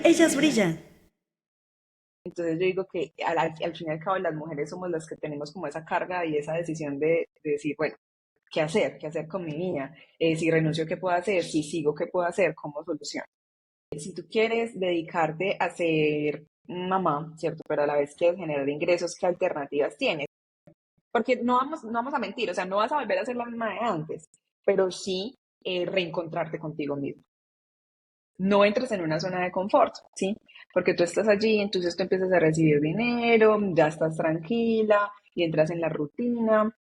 Ellas brillan. Entonces yo digo que al fin y al cabo las mujeres somos las que tenemos como esa carga y esa decisión de decir, bueno, qué hacer con mi vida, si renuncio, ¿qué puedo hacer? Si sigo, ¿qué puedo hacer? ¿Cómo soluciono? Si tú quieres dedicarte a ser mamá, ¿cierto? Pero a la vez quieres generar ingresos, ¿qué alternativas tienes? Porque no vamos a mentir, o sea, no vas a volver a ser la misma de antes, pero sí reencontrarte contigo mismo. No entres en una zona de confort, ¿sí? Porque tú estás allí, entonces tú empiezas a recibir dinero, ya estás tranquila y entras en la rutina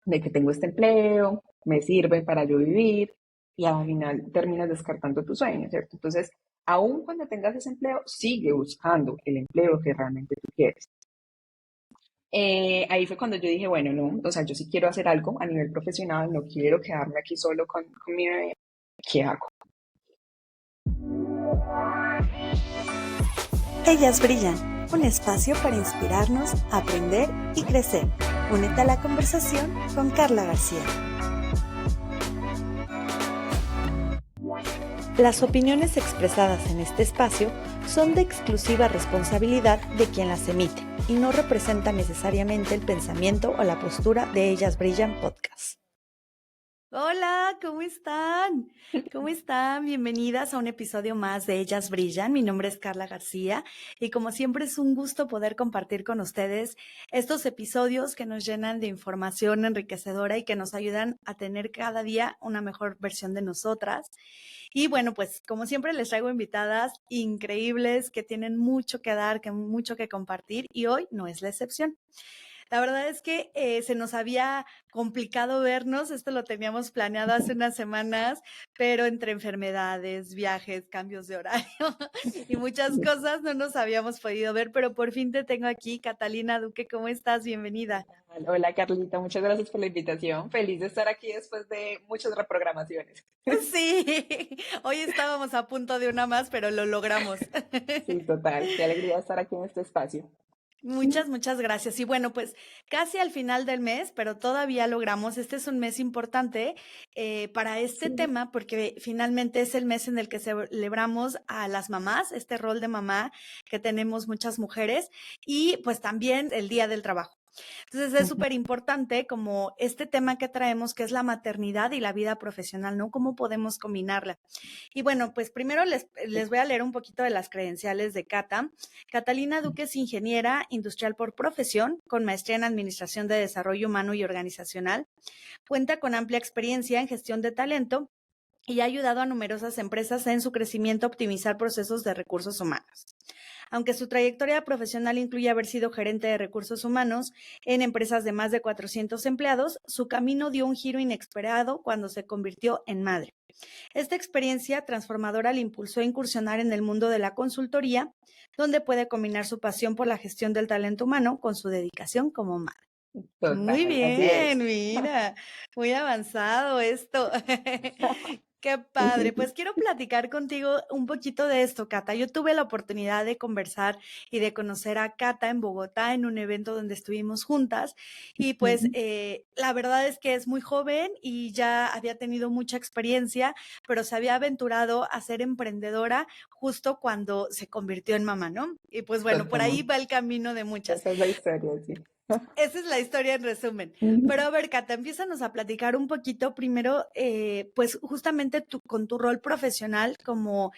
de que tengo este empleo, me sirve para yo vivir y al final terminas descartando tu sueño, ¿cierto? Entonces, aún cuando tengas ese empleo, sigue buscando el empleo que realmente tú quieres. Ahí fue cuando yo dije, bueno, no, o sea, yo sí quiero hacer algo a nivel profesional, no quiero quedarme aquí solo con mi bebé. ¿Qué hago? Ellas brillan. Un espacio para inspirarnos, aprender y crecer. Únete a la conversación con Carla García. Las opiniones expresadas en este espacio son de exclusiva responsabilidad de quien las emite y no representan necesariamente el pensamiento o la postura de Ellas Brillan Podcast. Hola, ¿cómo están? ¿Cómo están? Bienvenidas a un episodio más de Ellas Brillan. Mi nombre es Carla García y como siempre es un gusto poder compartir con ustedes estos episodios que nos llenan de información enriquecedora y que nos ayudan a tener cada día una mejor versión de nosotras. Y bueno, pues como siempre les traigo invitadas increíbles que tienen mucho que dar, que mucho que compartir y hoy no es la excepción. La verdad es que se nos había complicado vernos, esto lo teníamos planeado hace unas semanas, pero entre enfermedades, viajes, cambios de horario y muchas cosas no nos habíamos podido ver, pero por fin te tengo aquí, Catalina Duque, ¿cómo estás? Bienvenida. Hola Carlita, muchas gracias por la invitación. Feliz de estar aquí después de muchas reprogramaciones. Sí, hoy estábamos a punto de una más, pero lo logramos. Sí, total. Qué alegría estar aquí en este espacio. Muchas gracias. Y bueno, pues casi al final del mes, pero todavía logramos, este es un mes importante para este Sí. tema porque finalmente es el mes en el que celebramos a las mamás, este rol de mamá que tenemos muchas mujeres y pues también el Día del Trabajo. Entonces es Ujú. súper importante como este tema que traemos que es la maternidad y la vida profesional, ¿no? ¿Cómo podemos combinarla? Y bueno, pues primero les voy a leer un poquito de las credenciales de Cata. Catalina Duque es ingeniera industrial por profesión, con maestría en Administración de Desarrollo Humano y Organizacional. Cuenta con amplia experiencia en gestión de talento y ha ayudado a numerosas empresas en su crecimiento a optimizar procesos de recursos humanos. Aunque su trayectoria profesional incluye haber sido gerente de recursos humanos en empresas de más de 400 empleados, su camino dio un giro inesperado cuando se convirtió en madre. Esta experiencia transformadora le impulsó a incursionar en el mundo de la consultoría, donde puede combinar su pasión por la gestión del talento humano con su dedicación como madre. Muy Total, así bien, es. mira, muy avanzado esto. Qué padre. Pues quiero platicar contigo un poquito de esto, Cata. Yo tuve la oportunidad de conversar y de conocer a Cata en Bogotá en un evento donde estuvimos juntas y pues Ujú. la verdad es que es muy joven y ya había tenido mucha experiencia, pero se había aventurado a ser emprendedora justo cuando se convirtió en mamá, ¿no? Y pues bueno, por ahí Total. va el camino de muchas. Esa es la historia, sí. Esa es la historia en resumen. Pero Ujú. a ver, Cata, empiézanos a platicar un poquito primero, pues justamente con tu rol profesional como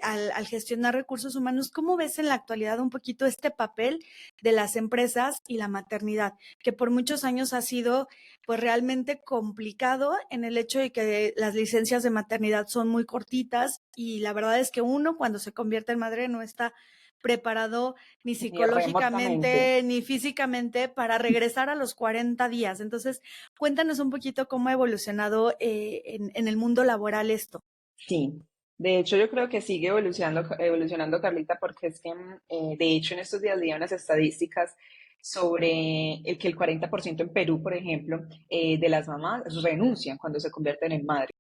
al gestionar recursos humanos, ¿cómo ves en la actualidad un poquito este papel de las empresas y la maternidad? Que por muchos años ha sido pues realmente complicado en el hecho de que las licencias de maternidad son muy cortitas y la verdad es que uno cuando se convierte en madre no está preparado ni Ni remotamente. psicológicamente, ni físicamente para regresar a los 40 días. Entonces, cuéntanos un poquito cómo ha evolucionado en el mundo laboral esto. Sí. De hecho, yo creo que sigue evolucionando, Carlita, porque es que, de hecho, en estos días leí unas estadísticas sobre el que el 40% en Perú, por ejemplo, de las mamás renuncian cuando se convierten en madres.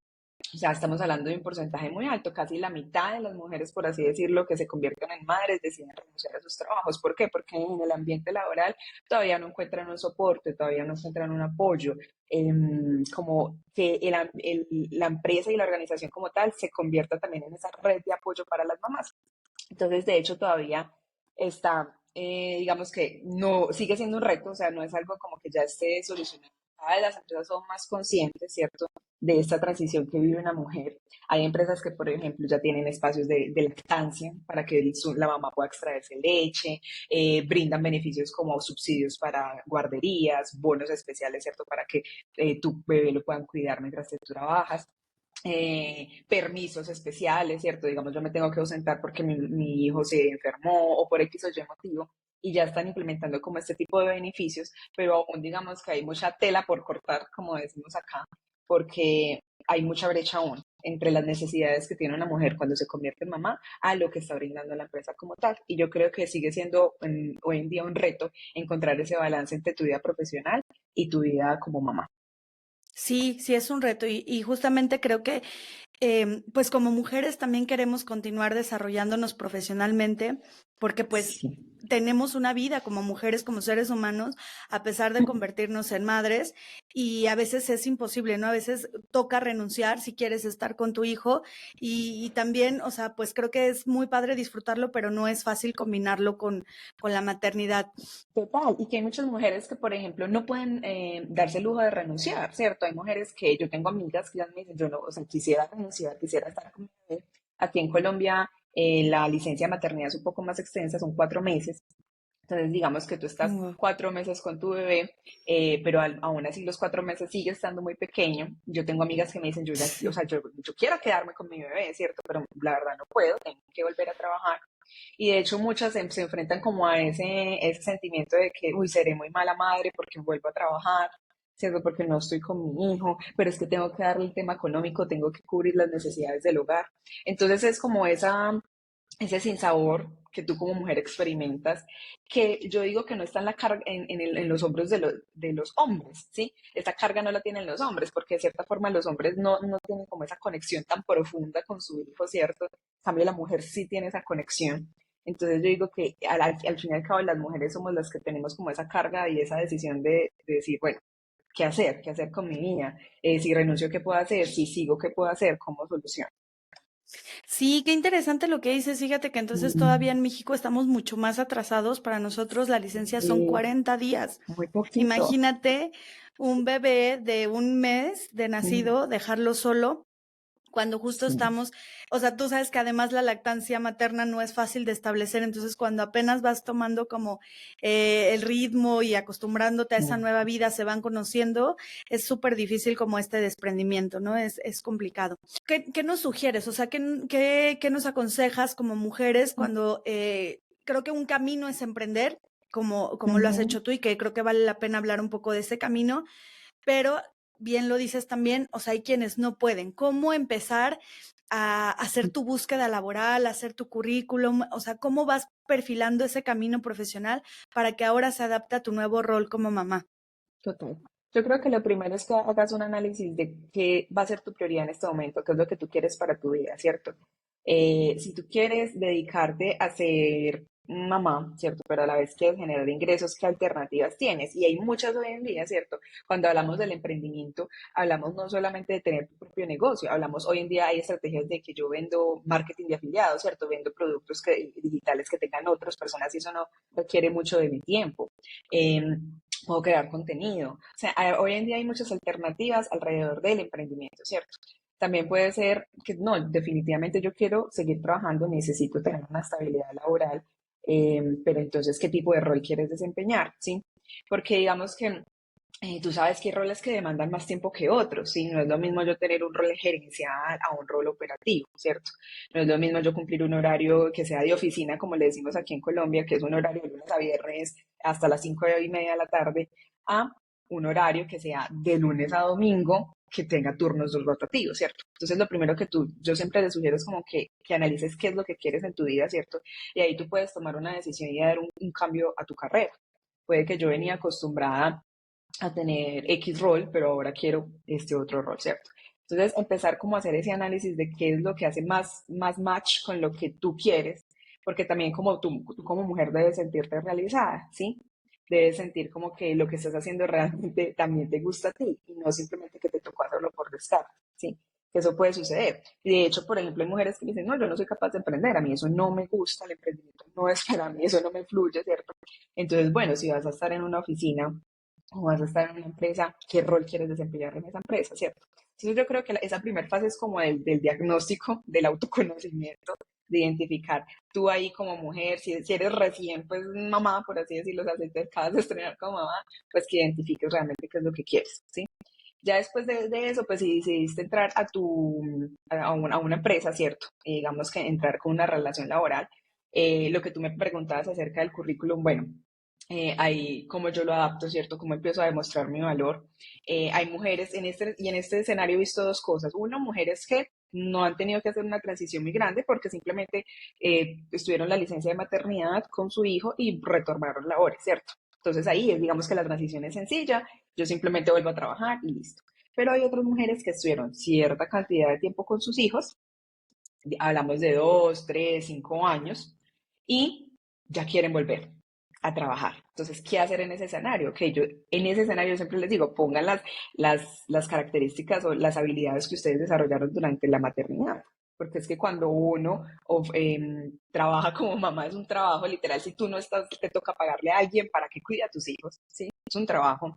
O sea, estamos hablando de un porcentaje muy alto, casi la mitad de las mujeres, por así decirlo, que se convierten en madres deciden renunciar a sus trabajos. ¿Por qué? Porque en el ambiente laboral todavía no encuentran un soporte, todavía no encuentran un apoyo, como que la empresa y la organización como tal se convierta también en esa red de apoyo para las mamás. Entonces, de hecho, todavía está, digamos que no, sigue siendo un reto, o sea, no es algo como que ya esté solucionado. Cada vez las empresas son más conscientes, ¿cierto?, de esta transición que vive una mujer. Hay empresas que, por ejemplo, ya tienen espacios de lactancia para que la mamá pueda extraerse leche, brindan beneficios como subsidios para guarderías, bonos especiales, ¿cierto?, para que tu bebé lo puedan cuidar mientras tú trabajas, permisos especiales, ¿cierto? Digamos, yo me tengo que ausentar porque mi hijo se enfermó o por X o Y motivo, y ya están implementando como este tipo de beneficios, pero aún digamos que hay mucha tela por cortar, como decimos acá, porque hay mucha brecha aún entre las necesidades que tiene una mujer cuando se convierte en mamá a lo que está brindando la empresa como tal. Y yo creo que sigue siendo hoy en día un reto encontrar ese balance entre tu vida profesional y tu vida como mamá. Sí, sí es un reto y justamente creo que pues como mujeres también queremos continuar desarrollándonos profesionalmente, porque pues Sí. tenemos una vida como mujeres, como seres humanos, a pesar de convertirnos en madres, y a veces es imposible, ¿no? A veces toca renunciar si quieres estar con tu hijo y también, o sea, pues creo que es muy padre disfrutarlo, pero no es fácil combinarlo con la maternidad. Total, y que hay muchas mujeres que, por ejemplo, no pueden darse el lujo de renunciar, ¿cierto? Hay mujeres que yo tengo amigas que ya me dicen, yo no, o sea, quisiera renunciar, quisiera estar con mi bebé. Aquí en Colombia, la licencia de maternidad es un poco más extensa, son 4 meses. Entonces, digamos que tú estás Wow. 4 meses con tu bebé, pero aún así los 4 meses sigue estando muy pequeño. Yo tengo amigas que me dicen, yo ya, o Sí. sea, yo quiero quedarme con mi bebé, ¿cierto? Pero la verdad no puedo, tengo que volver a trabajar. Y de hecho muchas se enfrentan como a ese sentimiento de que, uy, seré muy mala madre porque vuelvo a trabajar, ¿cierto? Porque no estoy con mi hijo, pero es que tengo que darle el tema económico, tengo que cubrir las necesidades del hogar. Entonces es como ese sinsabor que tú como mujer experimentas, que yo digo que no está en la carga, en los hombros de los hombres, ¿sí? Esta carga no la tienen los hombres, porque de cierta forma los hombres no tienen como esa conexión tan profunda con su hijo, ¿cierto? En cambio, la mujer sí tiene esa conexión. Entonces yo digo que al fin y al cabo las mujeres somos las que tenemos como esa carga y esa decisión de decir, bueno, ¿qué hacer? ¿Qué hacer con mi vida? Si renuncio, ¿qué puedo hacer? Si sigo, ¿qué puedo hacer? ¿Cómo soluciono? Sí, qué interesante lo que dices. Fíjate que entonces todavía en México estamos mucho más atrasados. Para nosotros la licencia son Sí, 40 días. muy poquito. Imagínate un bebé de un mes de Mm, nacido, dejarlo solo cuando justo sí. estamos, o sea, tú sabes que además la lactancia materna no es fácil de establecer, entonces cuando apenas vas tomando como el ritmo y acostumbrándote a esa Mm. nueva vida, se van conociendo, es súper difícil como este desprendimiento, ¿no? Es complicado. ¿Qué nos sugieres? O sea, ¿qué nos aconsejas como mujeres cuando creo que un camino es emprender, como lo has Ujú. hecho tú y que creo que vale la pena hablar un poco de ese camino, pero bien lo dices también, o sea, hay quienes no pueden. ¿Cómo empezar a hacer tu búsqueda laboral, a hacer tu currículum? O sea, ¿cómo vas perfilando ese camino profesional para que ahora se adapte a tu nuevo rol como mamá? Total. Yo creo que lo primero es que hagas un análisis de qué va a ser tu prioridad en este momento, qué es lo que tú quieres para tu vida, ¿cierto? Si tú quieres dedicarte a ser mamá, ¿cierto? Pero a la vez quieres generar ingresos, ¿qué alternativas tienes? Y hay muchas hoy en día, ¿cierto? Cuando hablamos del emprendimiento, hablamos no solamente de tener tu propio negocio, hablamos hoy en día hay estrategias de que yo vendo marketing de afiliados, ¿cierto? Vendo productos digitales que tengan otras personas y eso no requiere mucho de mi tiempo. Puedo crear contenido. O sea, hoy en día hay muchas alternativas alrededor del emprendimiento, ¿cierto? También puede ser que no, definitivamente yo quiero seguir trabajando, necesito tener una estabilidad laboral, pero entonces, ¿qué tipo de rol quieres desempeñar? ¿Sí? Porque digamos que tú sabes que hay roles que demandan más tiempo que otros, ¿sí? No es lo mismo yo tener un rol gerencial a un rol operativo, ¿cierto? No es lo mismo yo cumplir un horario que sea de oficina, como le decimos aquí en Colombia, que es un horario de lunes a viernes hasta las 5:30 de la tarde, a un horario que sea de lunes a domingo, que tenga turnos rotativos, ¿cierto? Entonces, lo primero que yo siempre les sugiero es como que analices qué es lo que quieres en tu vida, ¿cierto? Y ahí tú puedes tomar una decisión y dar un cambio a tu carrera. Puede que yo venía acostumbrada a tener X rol, pero ahora quiero este otro rol, ¿cierto? Entonces, empezar como a hacer ese análisis de qué es lo que hace más match con lo que tú quieres, porque también como tú como mujer debes sentirte realizada, ¿sí? Debes sentir como que lo que estás haciendo realmente también te gusta a ti y no simplemente que te tocó hacerlo por descarte, ¿sí? que eso puede suceder. Y de hecho, por ejemplo, hay mujeres que dicen, no, yo no soy capaz de emprender, a mí eso no me gusta, el emprendimiento no es para mí, eso no me fluye, ¿cierto? Entonces, bueno, si vas a estar en una oficina o vas a estar en una empresa, ¿qué rol quieres desempeñar en esa empresa, ¿cierto? Entonces yo creo que esa primera fase es como del diagnóstico, del autoconocimiento, de identificar tú ahí como mujer, si eres recién, pues mamá, por así decirlo, o sea, si te acabas de estrenar como mamá, pues que identifiques realmente qué es lo que quieres, ¿sí? Ya después de eso, pues si decidiste entrar a una empresa, ¿cierto? Digamos que entrar con una relación laboral, lo que tú me preguntabas acerca del currículum, bueno, ahí cómo yo lo adapto, ¿cierto? Cómo empiezo a demostrar mi valor. Hay mujeres y en este escenario he visto dos cosas. Uno, mujeres que no han tenido que hacer una transición muy grande porque simplemente estuvieron la licencia de maternidad con su hijo y retornaron labores, ¿cierto? Entonces ahí digamos que la transición es sencilla, yo simplemente vuelvo a trabajar y listo. Pero hay otras mujeres que estuvieron cierta cantidad de tiempo con sus hijos, hablamos de 2, 3, 5 años, y ya quieren volver a trabajar. Entonces, ¿qué hacer en ese escenario? Que yo en ese escenario siempre les digo, pongan las características o las habilidades que ustedes desarrollaron durante la maternidad. Porque es que cuando uno trabaja como mamá es un trabajo literal, si tú no estás, te toca pagarle a alguien para que cuide a tus hijos, ¿sí? Es un trabajo.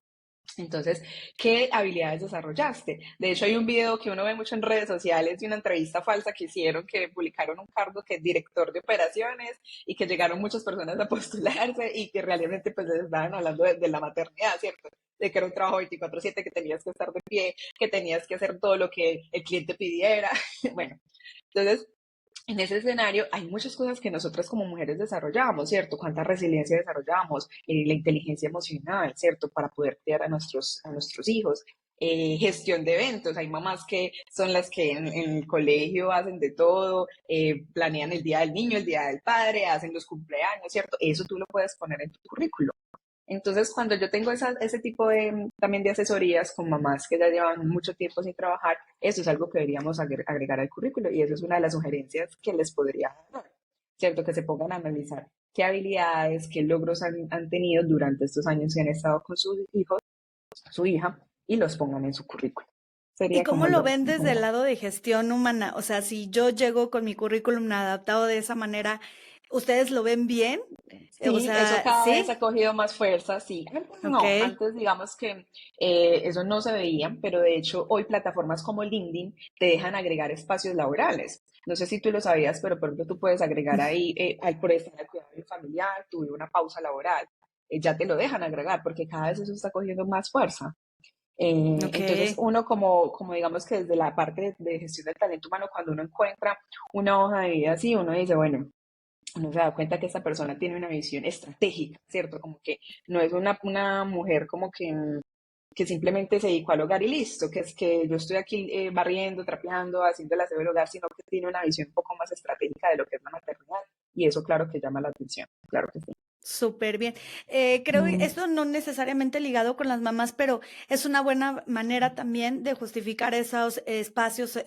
Entonces, ¿qué habilidades desarrollaste? De hecho, hay un video que uno ve mucho en redes sociales de una entrevista falsa que hicieron, que publicaron un cargo que es director de operaciones y que llegaron muchas personas a postularse y que realmente pues les estaban hablando de la maternidad, ¿cierto? De que era un trabajo 24/7, que tenías que estar de pie, que tenías que hacer todo lo que el cliente pidiera. Bueno, entonces en ese escenario hay muchas cosas que nosotras como mujeres desarrollamos, ¿cierto? Cuánta resiliencia desarrollamos, la inteligencia emocional, ¿cierto? Para poder criar a nuestros hijos. Gestión de eventos, hay mamás que son las que en el colegio hacen de todo, planean el día del niño, el día del padre, hacen los cumpleaños, ¿cierto? Eso tú lo puedes poner en tu currículo. Entonces, cuando yo tengo ese tipo también de asesorías con mamás que ya llevan mucho tiempo sin trabajar, eso es algo que deberíamos agregar al currículo y eso es una de las sugerencias que les podría dar, ¿cierto? Que se pongan a analizar qué habilidades, qué logros han tenido durante estos años que han estado con sus hijos, su hija, y los pongan en su currículo. ¿Y Sería cómo como lo lo ven desde el primero. lado de gestión humana? O sea, si yo llego con mi currículum adaptado de esa manera, ¿ustedes lo ven bien? O Sí, eso sea, cada vez ¿sí? ha cogido más fuerza, sí. Antes Ok. no, antes digamos que eso no se veía, pero de hecho hoy plataformas como LinkedIn te dejan agregar espacios laborales. No sé si tú lo sabías, pero por ejemplo tú puedes agregar ahí, por estar al cuidado del familiar, tuve una pausa laboral, ya te lo dejan agregar porque cada vez eso está cogiendo más fuerza. Ok. Entonces uno como digamos que desde la parte de gestión del talento humano, cuando uno encuentra una hoja de vida así, uno dice, bueno, uno se da cuenta que esta persona tiene una visión estratégica, ¿cierto? Como que no es una mujer como que simplemente se dedicó al hogar y listo, que es que yo estoy aquí barriendo, trapeando, haciendo el aseo del hogar, sino que tiene una visión un poco más estratégica de lo que es la maternidad. Y eso claro que llama la atención, claro que sí. Súper bien. Creo que Mm, esto no necesariamente ligado con las mamás, pero es una buena manera también de justificar esos espacios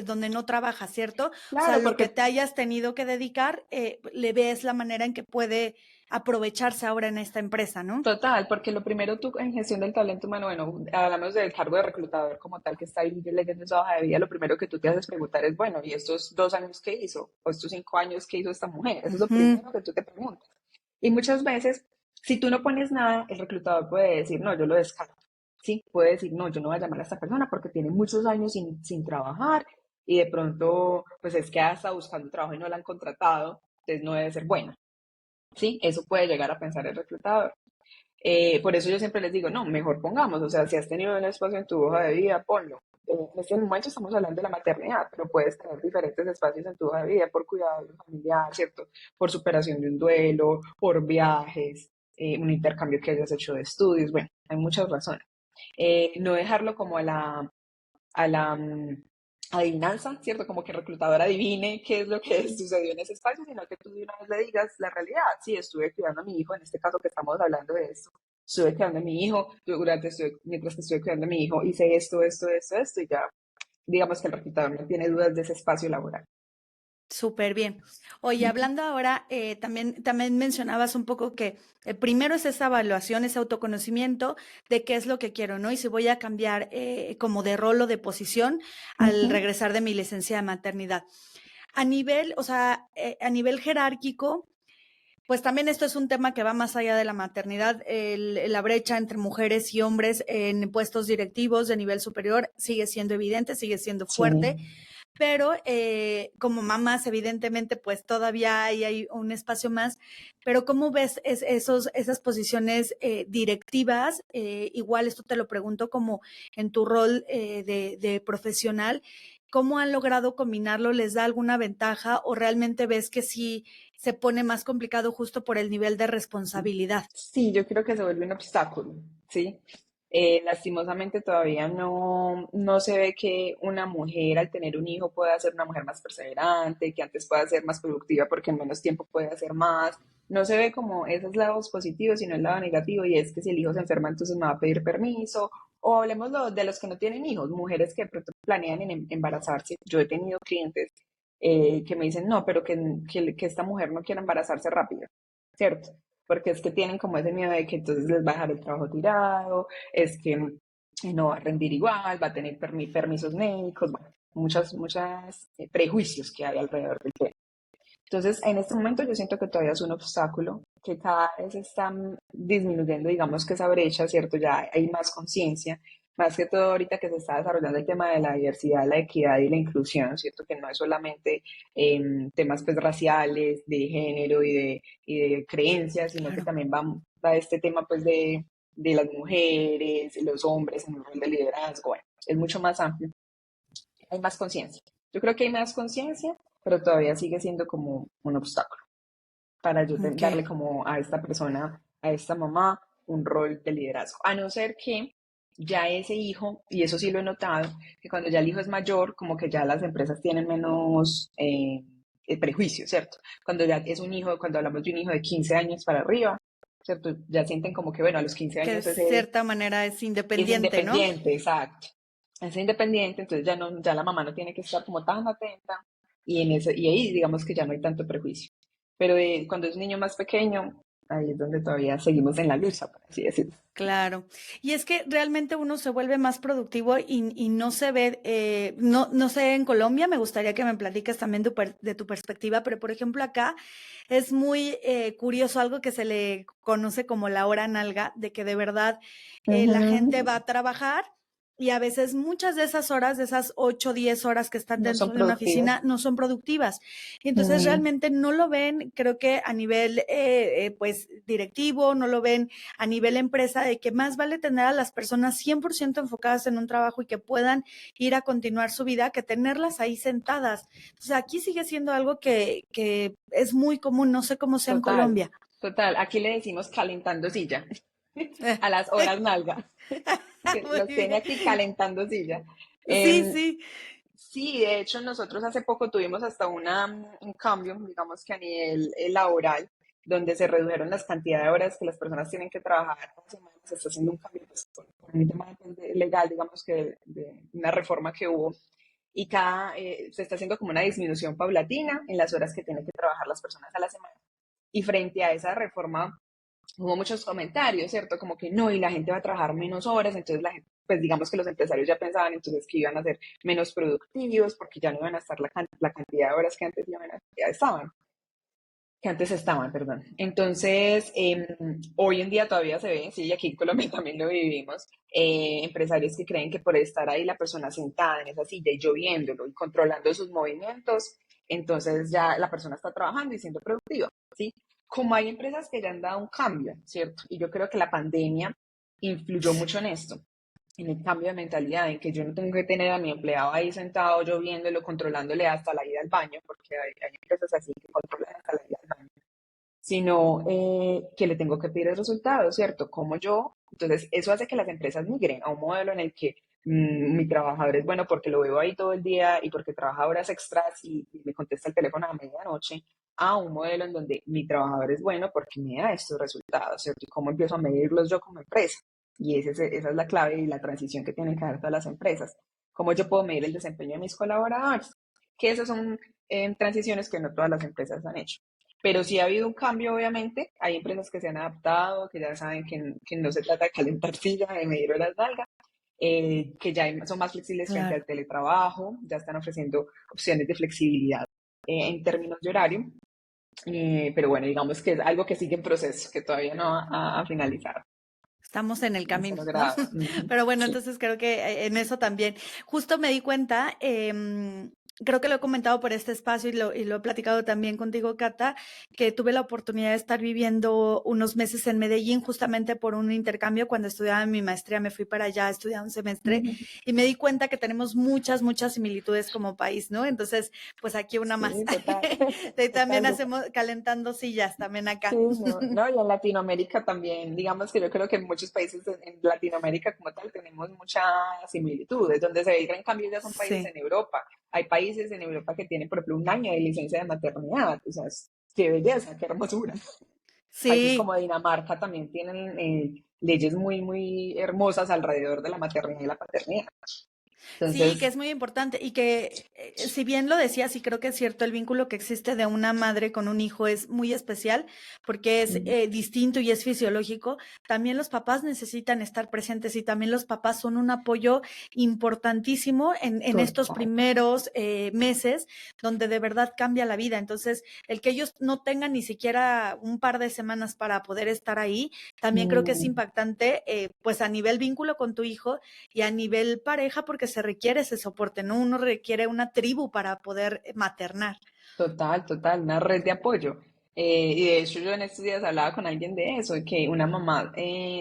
donde no trabajas, ¿cierto? O sea, claro, lo que porque te hayas tenido que dedicar, le ves la manera en que puede aprovecharse ahora en esta empresa, ¿no? total, porque lo primero tú en gestión del talento humano, bueno, hablamos del cargo de reclutador como tal que está ahí leyendo esa hoja de vida, lo primero que tú te haces preguntar es, bueno, ¿y estos 2 años qué hizo? ¿O estos 5 años qué hizo esta mujer? Eso es lo Ujú. primero que tú te preguntas. Y muchas veces, si tú no pones nada, el reclutador puede decir, no, yo lo descarto. Sí, puede decir, no, yo no voy a llamar a esta persona porque tiene muchos años sin trabajar y de pronto, pues es que ha estado buscando trabajo y no la han contratado, entonces no debe ser buena. Sí, eso puede llegar a pensar el reclutador. Por eso yo siempre les digo, no, mejor pongamos, o sea, si has tenido un espacio en tu hoja de vida, ponlo. En este momento estamos hablando de la maternidad, pero puedes tener diferentes espacios en tu hoja de vida por cuidado de un familiar, ¿cierto? Por superación de un duelo, por viajes, un intercambio que hayas hecho de estudios, bueno, hay muchas razones. No dejarlo como a la adivinanza, ¿cierto? Como que el reclutador adivine qué es lo que sucedió en ese espacio, sino que tú de una vez le digas la realidad. Sí, estuve cuidando a mi hijo, en este caso que estamos hablando de esto, estuve cuidando a mi hijo, mientras que estuve cuidando a mi hijo, hice esto, esto, esto, esto, y ya digamos que el reclutador no tiene dudas de ese espacio laboral. Súper bien. Oye, hablando ahora, también mencionabas un poco que primero es esa evaluación, ese autoconocimiento de qué es lo que quiero, ¿no? Y si voy a cambiar como de rol o de posición al Ujú. regresar de mi licencia de maternidad. A nivel, o sea, a nivel jerárquico, pues también esto es un tema que va más allá de la maternidad. La brecha entre mujeres y hombres en puestos directivos de nivel superior sigue siendo evidente, sigue siendo Sí. fuerte, pero como mamás, evidentemente, pues todavía hay un espacio más. Pero ¿cómo ves esas posiciones directivas? Igual esto te lo pregunto como en tu rol de profesional. ¿Cómo han logrado combinarlo? ¿Les da alguna ventaja o realmente ves que sí se pone más complicado justo por el nivel de responsabilidad? Sí, yo creo que se vuelve un obstáculo, ¿sí? Lastimosamente todavía no se ve que una mujer al tener un hijo pueda ser una mujer más perseverante, que antes pueda ser más productiva porque en menos tiempo puede hacer más. No se ve como esos lados positivos, sino el lado negativo, y es que si el hijo se enferma, entonces me va a pedir permiso. O hablemos de los que no tienen hijos, mujeres que de pronto planean embarazarse. Yo he tenido clientes que me dicen, no, pero que esta mujer no quiere embarazarse rápido, ¿cierto? Porque es que tienen como ese miedo de que entonces les va a dejar el trabajo tirado, es que no va a rendir igual, va a tener permisos médicos, bueno, muchas prejuicios que hay alrededor del tema. Entonces, en este momento yo siento que todavía es un obstáculo, que cada vez están disminuyendo, digamos que esa brecha, ¿cierto? Ya hay más conciencia, más que todo ahorita que se está desarrollando el tema de la diversidad, la equidad y la inclusión, ¿cierto? Que no es solamente temas pues raciales, de género y de creencias, sino que Claro. también va este tema pues de las mujeres, los hombres en el rol de liderazgo, bueno, es mucho más amplio, hay más conciencia. Yo creo que hay más conciencia, pero todavía sigue siendo como un obstáculo para yo Ok. darle como a esta persona, a esta mamá, un rol de liderazgo. A no ser que ya ese hijo, y eso sí lo he notado, que cuando ya el hijo es mayor, como que ya las empresas tienen menos prejuicios, ¿cierto? Cuando ya es un hijo, cuando hablamos de un hijo de 15 años para arriba, ¿cierto? Ya sienten como que, bueno, a los 15 Que de años ese cierta manera es es independiente, ¿no? independiente, exacto. Es independiente, entonces ya no, ya la mamá no tiene que estar como tan atenta y ahí digamos que ya no hay tanto prejuicio. Pero cuando es un niño más pequeño, ahí es donde todavía seguimos en la lucha, por así decirlo. Claro. Y es que realmente uno se vuelve más productivo y no se ve, no sé, en Colombia me gustaría que me platiques también de tu perspectiva, pero por ejemplo acá es muy curioso algo que se le conoce como la hora nalga, de que de verdad la gente Ujú. va a trabajar y a veces muchas de esas horas, de esas 8 o 10 horas que están No son dentro de una productivas. oficina, no son productivas. Y entonces Mm, realmente no lo ven, creo que a nivel pues directivo, no lo ven a nivel empresa, de que más vale tener a las personas 100% enfocadas en un trabajo y que puedan ir a continuar su vida que tenerlas ahí sentadas. Entonces aquí sigue siendo algo que es muy común, no sé cómo sea en total, Colombia. total. Aquí le decimos calentando silla a las horas nalga. Que Muy los tiene bien. aquí calentando silla. Sí, Em, sí. Sí, de hecho nosotros hace poco tuvimos hasta un cambio, digamos que a nivel laboral, donde se redujeron las cantidades de horas que las personas tienen que trabajar cada semana. Se está haciendo un cambio pues, por un tema pues, legal, digamos que de una reforma que hubo, y se está haciendo como una disminución paulatina en las horas que tienen que trabajar las personas a la semana. Y frente a esa reforma hubo muchos comentarios, ¿cierto? Como que no, y la gente va a trabajar menos horas, entonces la gente, pues digamos que los empresarios ya pensaban entonces que iban a ser menos productivos porque ya no iban a estar la cantidad de horas que antes ya estaban, que antes estaban, perdón. Entonces, hoy en día todavía se ve, sí, y aquí en Colombia también lo vivimos, empresarios que creen que por estar ahí la persona sentada en esa silla y lloviéndolo y controlando sus movimientos, entonces ya la persona está trabajando y siendo productiva, ¿sí? Como hay empresas que ya han dado un cambio, ¿cierto? Y yo creo que la pandemia influyó mucho en esto, en el cambio de mentalidad, en que yo no tengo que tener a mi empleado ahí sentado, yo viéndolo, controlándole hasta la ida al baño, porque hay empresas así que controlan hasta la ida al baño, sino que le tengo que pedir el resultado, ¿cierto? Como yo. Entonces, eso hace que las empresas migren a un modelo en el que mi trabajador es bueno porque lo veo ahí todo el día y porque trabaja horas extras y me contesta el teléfono a medianoche, a un modelo en donde mi trabajador es bueno porque me da estos resultados, ¿cierto? Y cómo empiezo a medirlos yo como empresa. Y esa es la clave y la transición que tienen que dar todas las empresas. ¿Cómo yo puedo medir el desempeño de mis colaboradores? Que esos son transiciones que no todas las empresas han hecho. Pero sí ha habido un cambio, obviamente. Hay empresas que se han adaptado, que ya saben que no se trata de calentar silla, de medir horas nalga, que ya son más flexibles frente Claro. al teletrabajo, ya están ofreciendo opciones de flexibilidad en términos de horario. Pero bueno, digamos que es algo que sigue en proceso, que todavía no ha finalizado. Estamos en el No se ha camino, ¿no? logrado. Ujú. Pero bueno, Sí. entonces creo que en eso también. Justo me di cuenta, creo que lo he comentado por este espacio y lo he platicado también contigo, Cata, que tuve la oportunidad de estar viviendo unos meses en Medellín justamente por un intercambio. Cuando estudiaba mi maestría me fui para allá a estudiar un semestre Ujú. y me di cuenta que tenemos muchas similitudes como país, ¿no? Entonces, pues aquí una más. Sí, total, También total. hacemos calentando sillas también Sí, acá. no, no, y en Latinoamérica también, digamos que yo creo que en muchos países en Latinoamérica como tal tenemos muchas similitudes, donde se ve el gran cambio ya son países Sí. en Europa. Hay países en Europa que tienen, por ejemplo, un año de licencia de maternidad, o sea, qué belleza, qué hermosura. Países Sí, como Dinamarca también tienen leyes muy hermosas alrededor de la maternidad y la paternidad. sí, que Entonces, es muy importante y que si bien lo decías y creo que es cierto, el vínculo que existe de una madre con un hijo es muy especial porque es mm, distinto y es fisiológico, también los papás necesitan estar presentes y también los papás son un apoyo importantísimo en estos total. primeros meses donde de verdad cambia la vida. Entonces, el que ellos no tengan ni siquiera un par de semanas para poder estar ahí, también creo que es Mm. impactante, pues a nivel vínculo con tu hijo y a nivel pareja porque se requiere ese soporte, ¿no? Uno requiere una tribu para poder maternar. Total, total, una red de apoyo. Y de hecho yo en estos días hablaba con alguien de eso, de que una mamá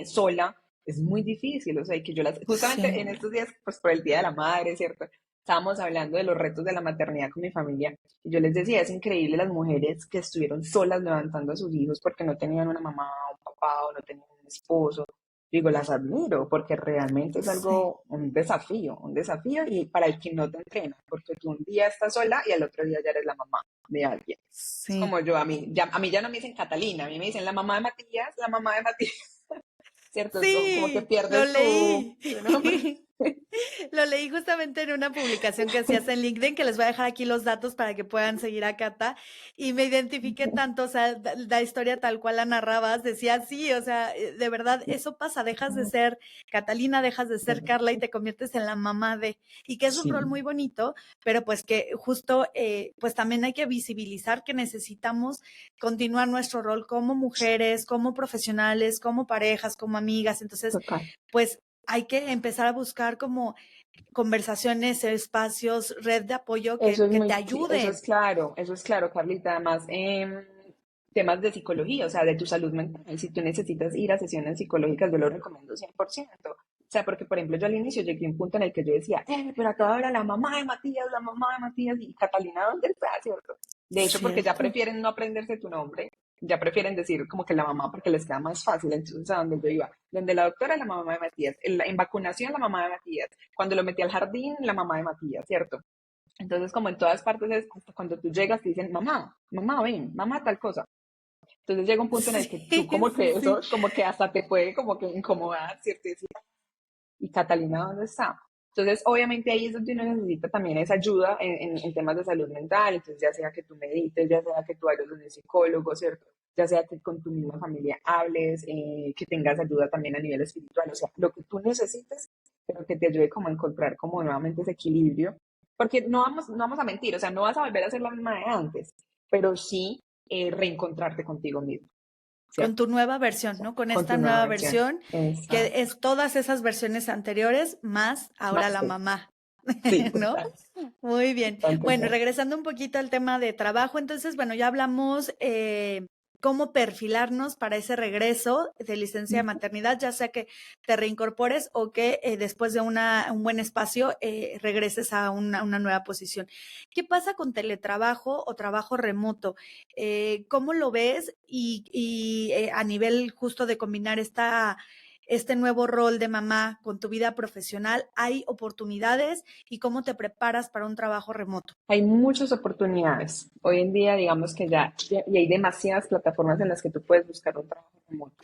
sola es muy difícil, o sea, y que yo justamente Sí, en estos días, pues por el Día de la Madre, ¿cierto? Estábamos hablando de los retos de la maternidad con mi familia y yo les decía, es increíble las mujeres que estuvieron solas levantando a sus hijos porque no tenían una mamá, un papá o no tenían un esposo. Digo, las admiro porque realmente es sí, algo, un desafío y para el que no te entrena, porque tú un día estás sola y al otro día ya eres la mamá de alguien. Es sí. como yo, a mí ya no me dicen Catalina, a mí me dicen la mamá de Matías, ¿cierto? Es como que Sí, lo pierdes leí. tu nombre. Lo leí justamente en una publicación que hacías en LinkedIn, que les voy a dejar aquí los datos para que puedan seguir a Cata, y me identifiqué tanto, o sea, la historia tal cual la narrabas, decía sí, o sea, de verdad, eso pasa, dejas de ser Catalina, dejas de ser Carla y te conviertes en la mamá de, y que es un Sí, rol muy bonito, pero pues que justo, pues también hay que visibilizar que necesitamos continuar nuestro rol como mujeres, como profesionales, como parejas, como amigas. Entonces, total. pues hay que empezar a buscar como conversaciones, espacios, red de apoyo Eso es que te muy, sí, ayuden. eso es claro, Carlita. Además, temas de psicología, o sea, de tu salud mental. Si tú necesitas ir a sesiones psicológicas, yo lo recomiendo 100%. O sea, porque, por ejemplo, yo al inicio llegué a un punto en el que yo decía, pero acá ahora la mamá de Matías, y Catalina, ¿dónde está? ¿Cierto? De hecho, porque ya Cierto. prefieren no aprenderse tu nombre, ya prefieren decir como que la mamá porque les queda más fácil. Entonces, a donde yo iba, donde la doctora, la mamá de Matías, en vacunación, la mamá de Matías, cuando lo metí al jardín, la mamá de Matías, ¿cierto? Entonces, como en todas partes es hasta cuando tú llegas, te dicen, mamá, mamá, ven, mamá, tal cosa. Entonces llega un punto en el Sí, que tú como sí, que eso, sí. como que hasta te puede como que incomodar, ¿cierto? Y decir, ¿y Catalina dónde está? Entonces, obviamente ahí es donde uno necesita también esa ayuda en temas de salud mental, entonces ya sea que tú medites, ya sea que tú vayas donde un psicólogo, ¿cierto? Ya sea que con tu misma familia hables, que tengas ayuda también a nivel espiritual, o sea, lo que tú necesites, pero que te ayude como a encontrar como nuevamente ese equilibrio, porque no vamos a mentir, o sea, no vas a volver a ser la misma de antes, pero sí reencontrarte contigo mismo, Con ¿cierto? tu nueva versión, ¿no? Con Con esta tu nueva nueva versión. versión, que Exacto. es todas esas versiones anteriores, más ahora Más la tú. mamá, Sí, ¿no? total, Muy bien. total, Bueno, total. regresando un poquito al tema de trabajo, entonces, bueno, ya hablamos cómo perfilarnos para ese regreso de licencia de maternidad, ya sea que te reincorpores o que después de un buen espacio regreses a una nueva posición. ¿Qué pasa con teletrabajo o trabajo remoto? ¿Cómo lo ves? Y a nivel justo de combinar este nuevo rol de mamá con tu vida profesional, ¿hay oportunidades y cómo te preparas para un trabajo remoto? Hay muchas oportunidades. Hoy en día, digamos que y hay demasiadas plataformas en las que tú puedes buscar un trabajo remoto.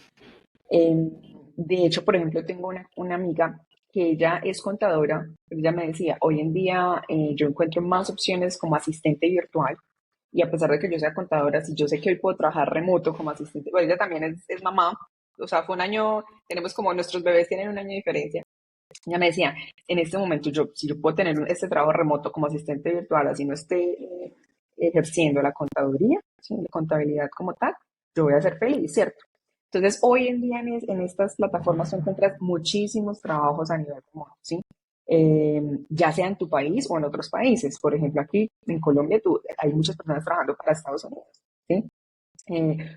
Eh, de hecho, por ejemplo, tengo una amiga que ella es contadora, pero ella me decía, hoy en día yo encuentro más opciones como asistente virtual y a pesar de que yo sea contadora, si yo sé que hoy puedo trabajar remoto como asistente, bueno, ella también es mamá, o sea, fue un año, tenemos como nuestros bebés tienen un año de diferencia. Ella me decía, en este momento yo, si yo puedo tener este trabajo remoto como asistente virtual, así no esté ejerciendo la contaduría, ¿sí? La contabilidad como tal, yo voy a ser feliz, ¿cierto? Entonces, hoy en día en estas plataformas tú encuentras muchísimos trabajos a nivel remoto, ¿sí? Ya sea en tu país o en otros países. Por ejemplo, aquí en Colombia hay muchas personas trabajando para Estados Unidos, ¿sí?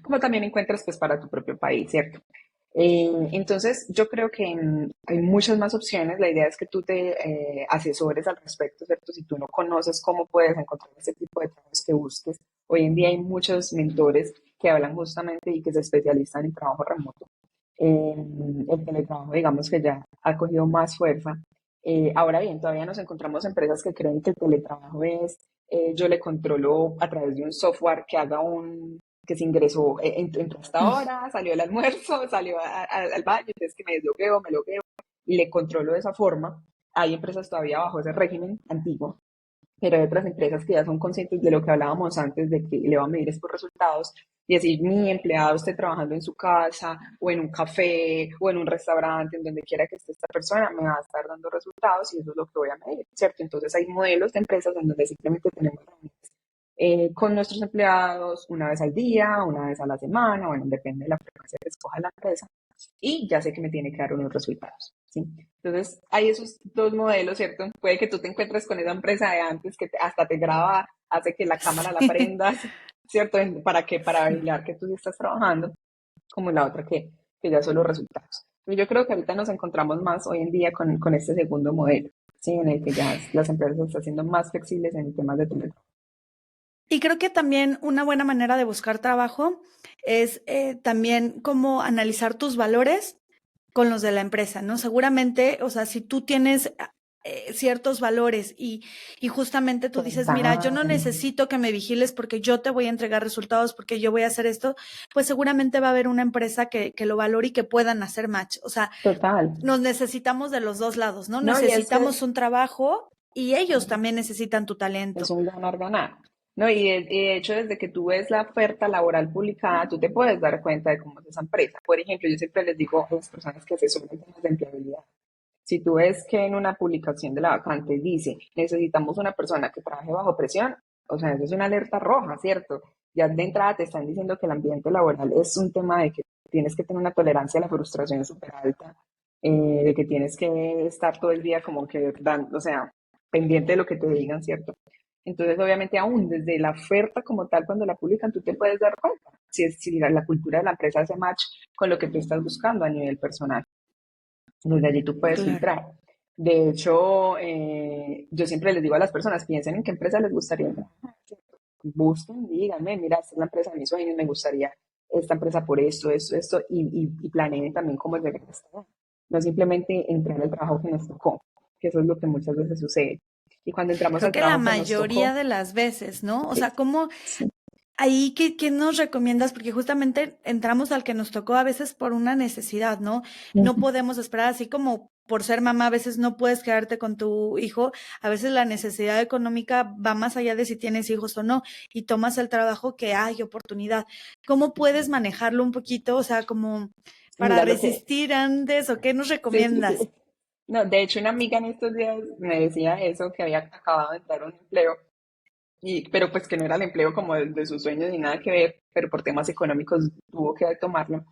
Como también encuentras pues para tu propio país, ¿cierto? Entonces, yo creo que hay muchas más opciones. La idea es que tú te asesores al respecto, ¿cierto? Si tú no conoces cómo puedes encontrar ese tipo de trabajos que busques. Hoy en día hay muchos mentores que hablan justamente y que se especializan en trabajo remoto. El teletrabajo, digamos que ya ha cogido más fuerza. Ahora bien, todavía nos encontramos empresas que creen que el teletrabajo es, yo le controlo a través de un software que haga que se ingresó, entró hasta ahora, salió el almuerzo, salió al baño, entonces que me logueo y le controlo de esa forma. Hay empresas todavía bajo ese régimen antiguo, pero hay otras empresas que ya son conscientes de lo que hablábamos antes, de que le van a medir es por resultados y decir, mi empleado esté trabajando en su casa o en un café o en un restaurante, en donde quiera que esté esta persona, me va a estar dando resultados y eso es lo que voy a medir, ¿cierto? Entonces hay modelos de empresas en donde simplemente tenemos reuniones con nuestros empleados una vez al día, una vez a la semana, bueno, depende de la frecuencia que escoja la empresa, y ya sé que me tiene que dar unos resultados, ¿sí? Entonces, hay esos dos modelos, ¿cierto? Puede que tú te encuentres con esa empresa de antes que hasta te graba, hace que la cámara la prendas, ¿cierto? ¿Para qué? Para vigilar que tú sí estás trabajando, como la otra que ya son los resultados. Y yo creo que ahorita nos encontramos más hoy en día con este segundo modelo, ¿sí? En el que ya las empresas se están haciendo más flexibles en temas de teletrabajo. Y creo que también una buena manera de buscar trabajo es también como analizar tus valores con los de la empresa, ¿no? Seguramente, o sea, si tú tienes ciertos valores y justamente tú dices, mira, yo no Total, necesito que me vigiles porque yo te voy a entregar resultados, porque yo voy a hacer esto, pues seguramente va a haber una empresa que lo valore y que puedan hacer match. O sea, total. nos necesitamos de los dos lados, ¿no? No, y es que Necesitamos un trabajo y ellos también necesitan tu es talento. un ganar-ganar. No, y de hecho, desde que tú ves la oferta laboral publicada, tú te puedes dar cuenta de cómo es esa empresa. Por ejemplo, yo siempre les digo a las personas que asesoran temas de empleabilidad, si tú ves que en una publicación de la vacante dice, necesitamos una persona que trabaje bajo presión, o sea, eso es una alerta roja, ¿cierto? Ya de entrada te están diciendo que el ambiente laboral es un tema de que tienes que tener una tolerancia a la frustración súper alta, de que tienes que estar todo el día como que dando, o sea, pendiente de lo que te digan, ¿cierto? Entonces, obviamente, aún desde la oferta como tal, cuando la publican, tú te puedes dar cuenta si la cultura de la empresa hace match con lo que tú estás buscando a nivel personal. Desde allí tú puedes Claro. filtrar. De hecho, yo siempre les digo a las personas, piensen en qué empresa les gustaría trabajar, ¿cierto? Busquen, díganme, mira, esta es la empresa de mis sueños, me gustaría esta empresa por esto, y planeen también cómo llegar hasta allá. No simplemente entrar al trabajo que nos tocó, que eso es lo que muchas veces sucede. Y cuando entramos Creo al que la trabajo que nos mayoría tocó, de las veces, ¿no? O sí, sea, ¿cómo sí, ahí qué nos recomiendas? Porque justamente entramos al que nos tocó a veces por una necesidad, ¿no? No ujú, podemos esperar, así como por ser mamá, a veces no puedes quedarte con tu hijo, a veces la necesidad económica va más allá de si tienes hijos o no, y tomas el trabajo que hay oportunidad. ¿Cómo puedes manejarlo un poquito? O sea, como para mira lo que, resistir antes, ¿o qué nos sí, sí, recomiendas? sí. No, de hecho, una amiga en estos días me decía eso, que había acabado de entrar a un empleo pero pues que no era el empleo como de sus sueños ni nada que ver, pero por temas económicos tuvo que tomarlo.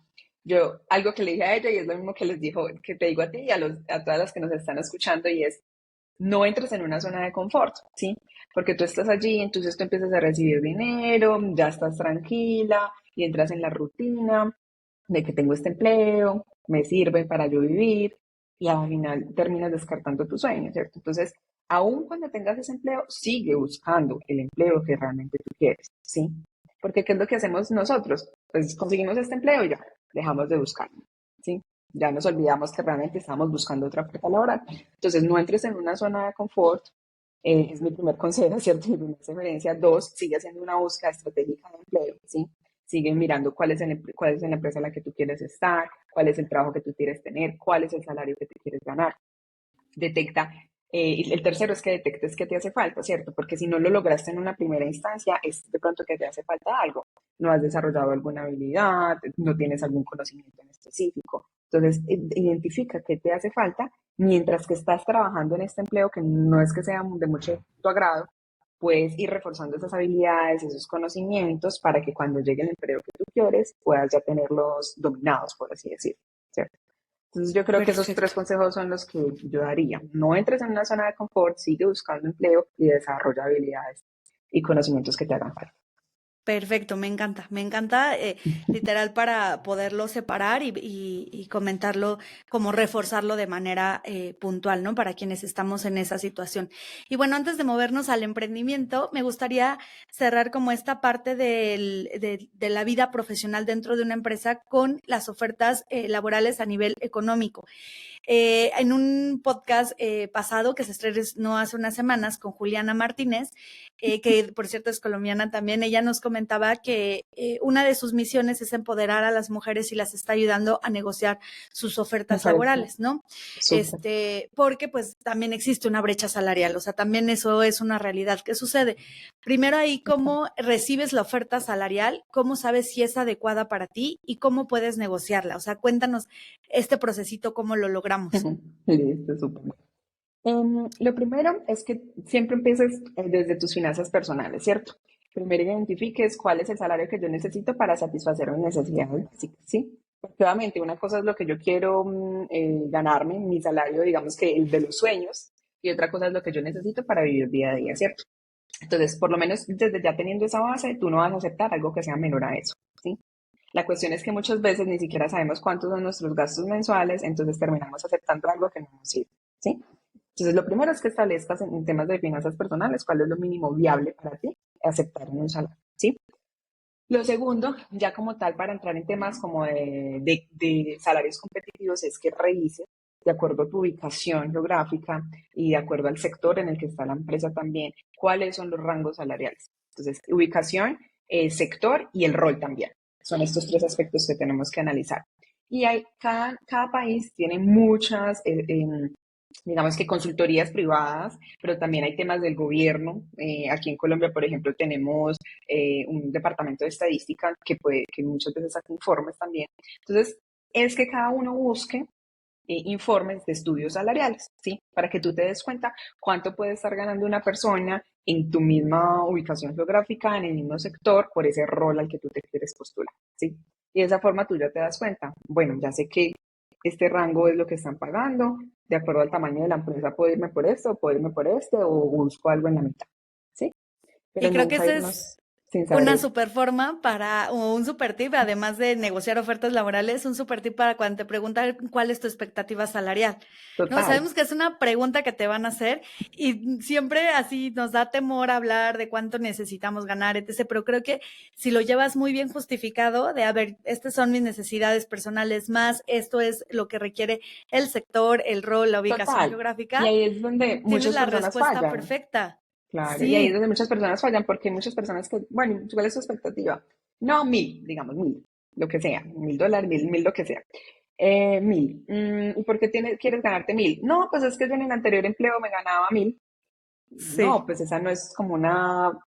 Yo, algo que le dije a ella y es lo mismo que les dijo, que te digo a ti y a todas las que nos están escuchando y es, no entres en una zona de confort, ¿sí? Porque tú estás allí, entonces tú empiezas a recibir dinero, ya estás tranquila y entras en la rutina de que tengo este empleo, me sirve para yo vivir y al final terminas descartando tus sueños, ¿cierto? Entonces, aún cuando tengas ese empleo, sigue buscando el empleo que realmente tú quieres, ¿sí? Porque ¿qué es lo que hacemos nosotros? Pues conseguimos este empleo y ya, dejamos de buscarlo, ¿sí? Ya nos olvidamos que realmente estamos buscando otra oferta laboral. Entonces, no entres en una zona de confort, es mi primer consejo, ¿cierto? Mi primera sugerencia. Dos, sigue haciendo una búsqueda estratégica de empleo, ¿sí? Sigue mirando cuál es la empresa en la que tú quieres estar, cuál es el trabajo que tú quieres tener, cuál es el salario que tú quieres ganar. detecta, y el tercero es que detectes qué te hace falta, ¿cierto? Porque si no lo lograste en una primera instancia, es de pronto que te hace falta algo. No has desarrollado alguna habilidad, no tienes algún conocimiento en específico. Entonces, identifica qué te hace falta mientras que estás trabajando en este empleo que no es que sea de mucho tu agrado, puedes ir reforzando esas habilidades, esos conocimientos para que cuando llegue el empleo que tú quieres puedas ya tenerlos dominados, por así decirlo, ¿cierto? Entonces yo creo que esos tres Perfecto. consejos son los que yo daría. No entres en una zona de confort, sigue buscando empleo y desarrolla habilidades y conocimientos que te hagan falta. Perfecto, me encanta, literal para poderlo separar y comentarlo, como reforzarlo de manera puntual, ¿no? Para quienes estamos en esa situación. Y bueno, antes de movernos al emprendimiento, me gustaría cerrar como esta parte de la vida profesional dentro de una empresa con las ofertas laborales a nivel económico. En un podcast pasado que se estrenó hace unas semanas con Juliana Martínez, que por cierto es colombiana también, ella nos comentaba que una de sus misiones es empoderar a las mujeres y las está ayudando a negociar sus Me ofertas parece laborales, ¿no? súper. Porque pues también existe una brecha salarial, o sea, también eso es una realidad que sucede. Primero ahí, ¿cómo recibes la oferta salarial? ¿Cómo sabes si es adecuada para ti? ¿Y cómo puedes negociarla? O sea, cuéntanos este procesito, ¿cómo lo logramos? Listo, súper. Lo primero es que siempre empieces desde tus finanzas personales, ¿cierto? Primero identifiques cuál es el salario que yo necesito para satisfacer mis necesidades básicas, ¿sí? Porque obviamente una cosa es lo que yo quiero ganarme, mi salario, digamos que el de los sueños, y otra cosa es lo que yo necesito para vivir día a día, ¿cierto? Entonces, por lo menos desde ya teniendo esa base, tú no vas a aceptar algo que sea menor a eso, ¿sí? La cuestión es que muchas veces ni siquiera sabemos cuántos son nuestros gastos mensuales, entonces terminamos aceptando algo que no nos sirve, ¿sí? Entonces, lo primero es que establezcas en temas de finanzas personales cuál es lo mínimo viable para ti aceptar en un salario, ¿sí? Lo segundo, ya como tal, para entrar en temas como de salarios competitivos, es que revises, de acuerdo a tu ubicación geográfica y de acuerdo al sector en el que está la empresa también, cuáles son los rangos salariales. Entonces, ubicación, sector y el rol también. Son estos tres aspectos que tenemos que analizar. Y hay, cada país tiene muchas, digamos que consultorías privadas, pero también hay temas del gobierno. Aquí en Colombia, por ejemplo, tenemos un departamento de estadística que muchas veces saca informes también. Entonces, es que cada uno busque informes de estudios salariales, ¿sí? Para que tú te des cuenta cuánto puede estar ganando una persona en tu misma ubicación geográfica, en el mismo sector, por ese rol al que tú te quieres postular, ¿sí? Y de esa forma tú ya te das cuenta, bueno, ya sé que este rango es lo que están pagando, de acuerdo al tamaño de la empresa, puedo irme por esto, puedo irme por este, o busco algo en la mitad, ¿sí? Y Pero creo que nunca esa es irnos sin saber una eso. super forma o un super tip, además de negociar ofertas laborales, un super tip para cuando te preguntan cuál es tu expectativa salarial, ¿no? Total, Sabemos que es una pregunta que te van a hacer y siempre así nos da temor hablar de cuánto necesitamos ganar, etc. Pero creo que si lo llevas muy bien justificado de, a ver, estas son mis necesidades personales más, esto es lo que requiere el sector, el rol, la ubicación total. Y geográfica, ahí es donde tienes muchas la personas respuesta fallan. perfecta. Claro, y ahí es Sí, donde muchas personas fallan, porque hay muchas personas que, bueno, ¿cuál es su expectativa? No, 1.000, digamos, 1.000, lo que sea, $1.000, 1.000, lo que sea. 1.000. ¿Y por qué quieres ganarte 1.000? No, pues es que yo en el anterior empleo me ganaba 1.000. No, sí, pues esa no es como una,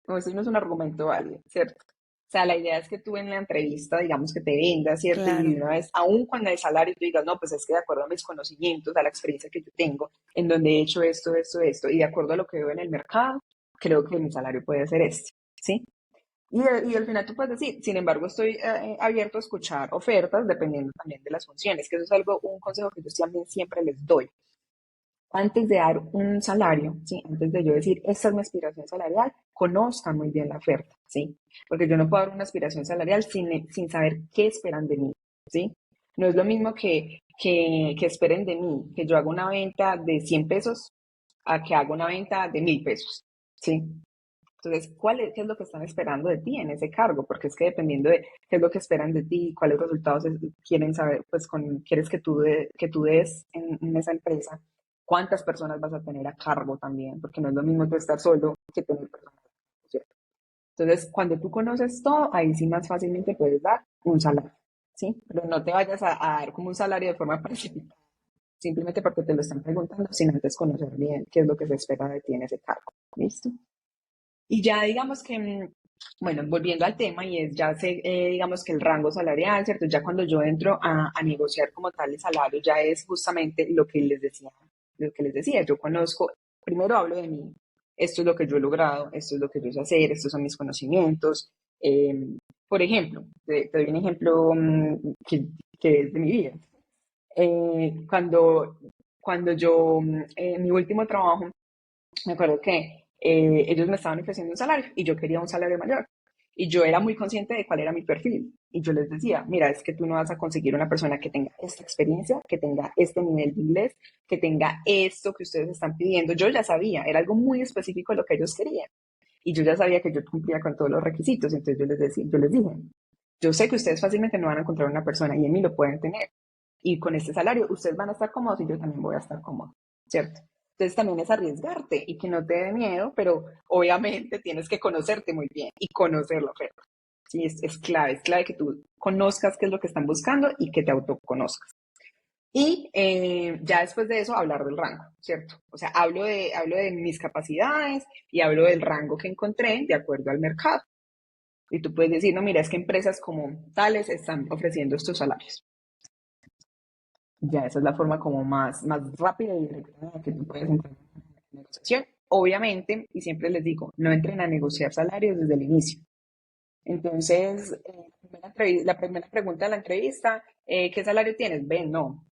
no, eso no es un argumento válido, ¿cierto? O sea, la idea es que tú en la entrevista, digamos, que te vendas, ¿cierto? Y de claro. una vez, aún cuando el salario tú digas, no, pues es que de acuerdo a mis conocimientos, a la experiencia que yo tengo, en donde he hecho esto, esto, esto, y de acuerdo a lo que veo en el mercado, creo que mi salario puede ser este, ¿sí? Y al final tú puedes decir, sin embargo, estoy abierto a escuchar ofertas dependiendo también de las funciones, que eso es algo, un consejo que yo también siempre les doy antes de dar un salario, ¿sí? Antes de yo decir, esta es mi aspiración salarial, conozcan muy bien la oferta, ¿sí? Porque yo no puedo dar una aspiración salarial sin saber qué esperan de mí, ¿sí? No es lo mismo que esperen de mí, que yo haga una venta de 100 pesos a que haga una venta de 1.000 pesos, ¿sí? Entonces, qué es lo que están esperando de ti en ese cargo? Porque es que dependiendo de qué es lo que esperan de ti, cuáles resultados quieren saber, pues quieres que tú des en esa empresa, cuántas personas vas a tener a cargo también, porque no es lo mismo tú estar solo que tener personas, ¿cierto? Entonces, cuando tú conoces todo, ahí sí más fácilmente puedes dar un salario, ¿sí? Pero no te vayas a dar como un salario de forma precipitada. simplemente porque te lo están preguntando sin antes conocer bien qué es lo que se espera de ti en ese cargo. ¿Listo? Y ya digamos que, bueno, volviendo al tema, y es ya sé, digamos que el rango salarial, ¿cierto? Ya cuando yo entro a negociar como tal el salario, ya es justamente lo que les decía, yo conozco, primero hablo de mí, esto es lo que yo he logrado, esto es lo que yo sé hacer, estos son mis conocimientos. eh, por ejemplo, te doy un ejemplo que es de mi vida. Cuando yo, en mi último trabajo, me acuerdo que ellos me estaban ofreciendo un salario y yo quería un salario mayor. Y yo era muy consciente de cuál era mi perfil. Y yo les decía, mira, es que tú no vas a conseguir una persona que tenga esta experiencia, que tenga este nivel de inglés, que tenga esto que ustedes están pidiendo. Yo ya sabía, era algo muy específico de lo que ellos querían. Y yo ya sabía que yo cumplía con todos los requisitos. Entonces yo les dije, yo sé que ustedes fácilmente no van a encontrar una persona y en mí lo pueden tener. Y con este salario ustedes van a estar cómodos y yo también voy a estar cómodo, ¿cierto? Entonces también es arriesgarte y que no te dé miedo, pero obviamente tienes que conocerte muy bien y conocer la oferta. Sí, es clave que tú conozcas qué es lo que están buscando y que te autoconozcas. Y ya después de eso hablar del rango, ¿cierto? O sea, hablo de mis capacidades y hablo del rango que encontré de acuerdo al mercado. Y tú puedes decir, no, mira, es que empresas como tales están ofreciendo estos salarios. Ya esa es la forma como más rápida y directa en la que tú puedes entrar en negociación. Obviamente, y siempre les digo, no entren a negociar salarios desde el inicio. Entonces, la primera pregunta de la entrevista, ¿qué salario tienes? Ven, no.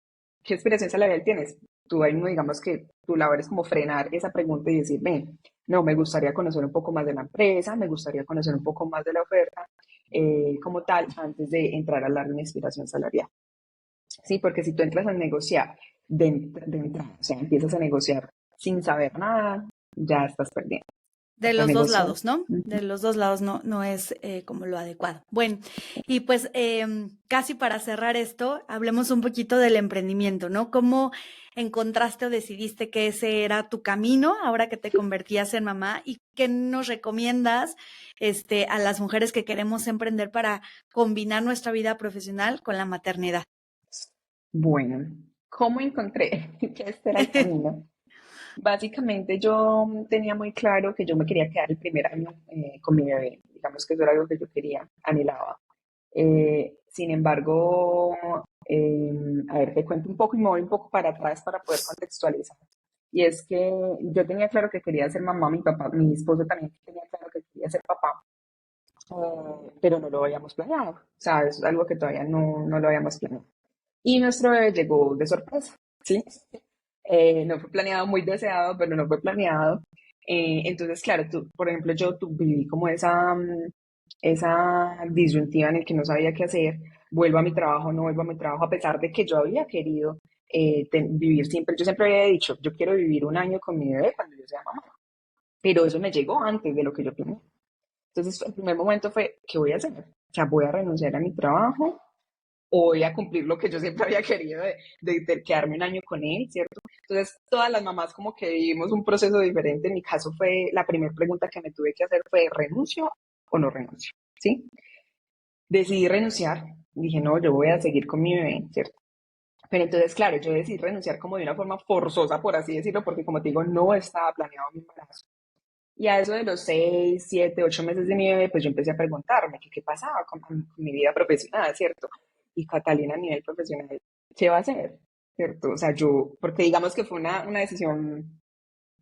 ¿Qué experiencia salarial tienes? Tú ahí no digamos que tu labor es como frenar esa pregunta y decir, ven, no, me gustaría conocer un poco más de la empresa, me gustaría conocer un poco más de la oferta, como tal, antes de entrar a hablar de mi aspiración salarial. Sí, porque si tú entras a negociar de entrada, o sea, empiezas a negociar sin saber nada, ya estás perdiendo. De La los dos negociación. lados, ¿no? De los dos lados no es como lo adecuado. Bueno, y pues casi para cerrar esto, hablemos un poquito del emprendimiento, ¿no? ¿Cómo encontraste o decidiste que ese era tu camino ahora que te convertías en mamá y qué nos recomiendas a las mujeres que queremos emprender para combinar nuestra vida profesional con la maternidad? Bueno, ¿cómo encontré que este era el camino? Básicamente yo tenía muy claro que yo me quería quedar el primer año con mi bebé. Digamos que eso era algo que yo quería, anhelaba. Sin embargo, a ver, te cuento un poco y me voy un poco para atrás para poder contextualizar. Y es que yo tenía claro que quería ser mamá, mi papá, mi esposo también tenía claro que quería ser papá, pero no lo habíamos planeado. O sea, es algo que todavía no lo habíamos planeado. Y nuestro bebé llegó de sorpresa, ¿sí? No fue planeado, muy deseado, pero no fue planeado. Entonces, claro, por ejemplo, viví como esa disyuntiva en el que no sabía qué hacer, vuelvo a mi trabajo, no vuelvo a mi trabajo, a pesar de que yo había querido vivir siempre, yo siempre había dicho, yo quiero vivir un año con mi bebé cuando yo sea mamá, pero eso me llegó antes de lo que yo planeé. Entonces, el primer momento fue, ¿qué voy a hacer? O sea, voy a renunciar a mi trabajo o voy a cumplir lo que yo siempre había querido de quedarme un año con él, ¿cierto? Entonces, todas las mamás como que vivimos un proceso diferente. En mi caso fue, la primera pregunta que me tuve que hacer fue, ¿renuncio o no renuncio? ¿Sí? Decidí renunciar. Dije, no, yo voy a seguir con mi bebé, ¿cierto? Pero entonces, claro, yo decidí renunciar como de una forma forzosa, por así decirlo, porque como te digo, no estaba planeado mi embarazo. Y a eso de los 6, 7, 8 meses de mi bebé, pues yo empecé a preguntarme qué pasaba con mi vida profesional, ¿cierto? Y Catalina a nivel profesional, ¿qué va a hacer? ¿Cierto? O sea, porque digamos que fue una decisión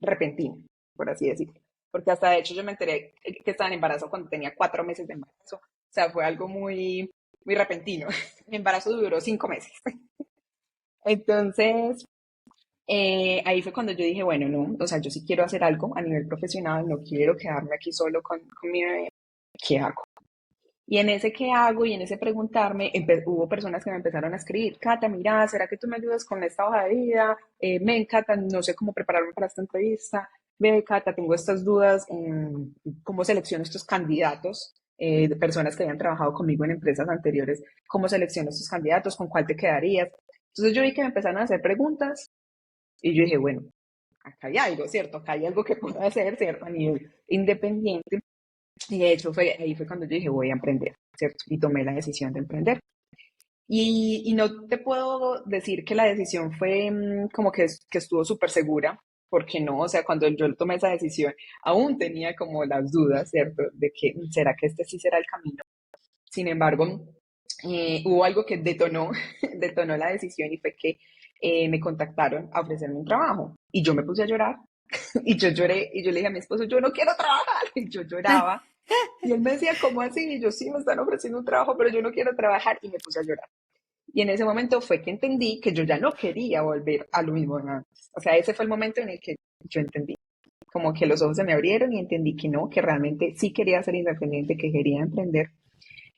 repentina, por así decirlo. Porque hasta de hecho yo me enteré que estaba en embarazo cuando tenía 4 meses de embarazo. O sea, fue algo muy repentino. Mi embarazo duró 5 meses. Entonces, ahí fue cuando yo dije, bueno, no, o sea, yo sí quiero hacer algo a nivel profesional, no quiero quedarme aquí solo con mi bebé, ¿qué hago? Y en ese qué hago y en ese preguntarme, hubo personas que me empezaron a escribir, Cata, mira, ¿será que tú me ayudas con esta hoja de vida? Ven, Cata, no sé cómo prepararme para esta entrevista. Ve, Cata, tengo estas dudas en cómo selecciono estos candidatos de personas que habían trabajado conmigo en empresas anteriores, cómo selecciono estos candidatos, con cuál te quedarías. Entonces yo vi que me empezaron a hacer preguntas y yo dije, bueno, acá hay algo, ¿cierto? Acá hay algo que puedo hacer, ¿cierto? A nivel independiente. Y de hecho ahí fue cuando yo dije, voy a emprender, ¿cierto? Y tomé la decisión de emprender. Y no te puedo decir que la decisión fue como que estuvo súper segura, porque no, o sea, cuando yo tomé esa decisión, aún tenía como las dudas, ¿cierto? De que, ¿será que este sí será el camino? Sin embargo, hubo algo que detonó, detonó la decisión y fue que me contactaron a ofrecerme un trabajo y yo me puse a llorar y yo lloré y yo le dije a mi esposo, yo no quiero trabajar y yo lloraba y él me decía, ¿cómo así? Y yo sí, me están ofreciendo un trabajo, pero yo no quiero trabajar y me puse a llorar. Y en ese momento fue que entendí que yo ya no quería volver a lo mismo de antes. O sea, ese fue el momento en el que yo entendí, como que los ojos se me abrieron y entendí que no, que realmente sí quería ser independiente, que quería emprender.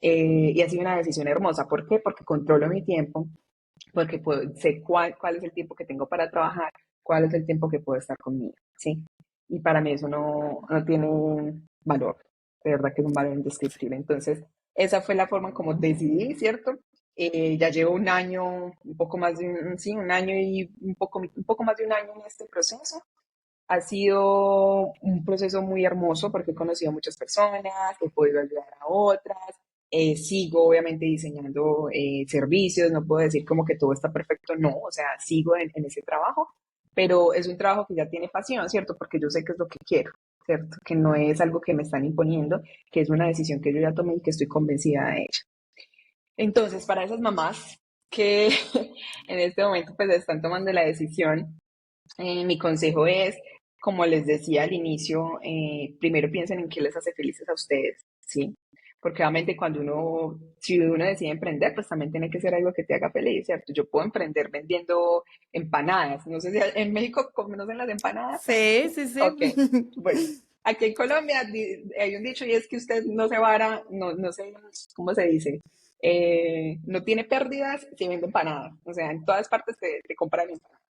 Y ha sido una decisión hermosa. ¿Por qué? Porque controlo mi tiempo, porque sé cuál es el tiempo que tengo para trabajar, cuál es el tiempo que puedo estar conmigo, ¿sí? Y para mí eso no tiene valor, de verdad que es un valor indescriptible. Entonces, esa fue la forma como decidí, ¿cierto? Ya llevo un año, un poco más de sí, un año y un poco más de un año en este proceso. Ha sido un proceso muy hermoso porque he conocido a muchas personas, he podido ayudar a otras, sigo obviamente diseñando servicios, no puedo decir como que todo está perfecto, no, o sea, sigo en ese trabajo, pero es un trabajo que ya tiene pasión, ¿cierto? Porque yo sé que es lo que quiero, ¿cierto? Que no es algo que me están imponiendo, que es una decisión que yo ya tomé y que estoy convencida de ella. Entonces, para esas mamás que en este momento pues están tomando la decisión, mi consejo es, como les decía al inicio, primero piensen en qué les hace felices a ustedes, ¿sí? Porque obviamente si uno decide emprender, pues también tiene que ser algo que te haga feliz, ¿cierto? Yo puedo emprender vendiendo empanadas. No sé si en México conocen las empanadas. Sí, sí, Ok, sí. bueno. Aquí en Colombia hay un dicho y es que usted no se vara, no sé, ¿cómo se dice? No tiene pérdidas si vende empanadas. O sea, en todas partes te compran empanadas.